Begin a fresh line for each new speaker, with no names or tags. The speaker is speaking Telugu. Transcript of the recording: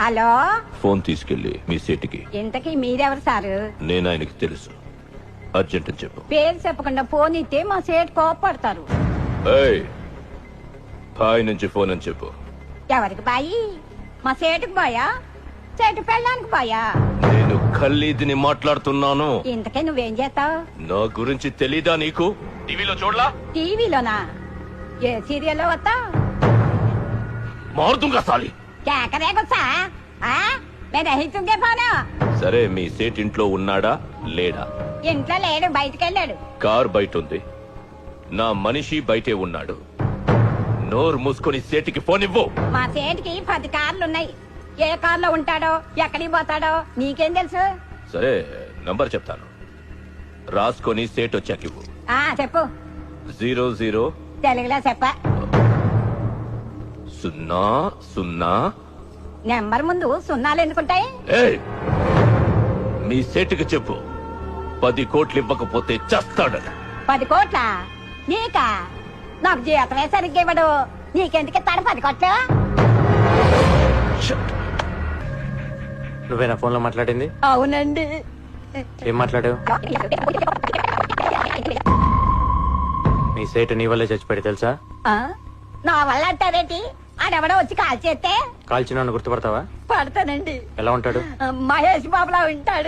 హలో,
ఫోన్ తీసుకెళ్లి మీ సీటుకి.
ఇంతకీ మీరెవరు సారు?
నేను ఆయనకి తెలుసు. అర్జెంట్ అని చెప్పు.
పేరు చెప్పకుండా ఫోన్ ఇస్తే మా సేటు కోపడతారు.
ఏయ్, బాయ్ నుంచి ఫోన్ అని చెప్పు.
ఎవరికి బాయి? మా సేటుకు బాయా, సేటు పెళ్ళానికి బాయా?
నేను ఖల్లీదిని మాట్లాడుతున్నాను.
ఇంతకీ నువ్వేం చేస్తావు?
నా గురించి తెలీదా నీకు? టీవీలో చూడలా?
టీవీలోనా? ఏ సీరియల్లో వస్తా?
మారుతుంగా సాలి.
కేకరే గుస్సా? నేను అహితుంగే పోను.
సరే, మీ సేట్ ఇంట్లో ఉన్నాడా లేడా?
ఇంట్లో లేడు, బయటకెళ్ళాడు.
కార్ బయట ఉంది, నా మనిషి బయటే ఉన్నాడు. నోరు మూసుకొని సేటికి ఫోన్ ఇవ్వు.
మా సేటుకి 10 కార్లున్నాయి. ఏ కార్లో ఉంటాడో, ఎక్కడికి పోతాడో నీకేం తెలుసు?
సరే, నంబర్ చెప్తాను, రాసుకొని సేట్ వచ్చాక ఇవ్వు.
చెప్పు.
00
తెలుగులో చెప్ప.
00.
నెంబర్ ముందు సున్నాలు ఎందుకుంటాయి?
ఏయ్, మీ సేటుకి చెప్పు, 10 కోట్లు ఇవ్వకపోతే చస్తాడని.
10 కోట్ల నీకా? నాకు జీతమే సరిగ్గా ఇవ్వడు. నీకెందుకు ఇస్తాడు 10 కోట్లు?
నువ్వేనా ఫోన్ లో మాట్లాడింది?
అవునండి.
ఏం మాట్లాడావు? నీ సేటు నీ వల్లే చచ్చిపోయాడు తెలుసా?
నా వల్ల అంటారేంటి? ఆడెవడో వచ్చి కాల్ చేస్తే
కాల్చిన గుర్తుపడతావా?
పడతానండి.
ఎలా ఉంటాడు?
మహేష్ బాబులా ఉంటాడు.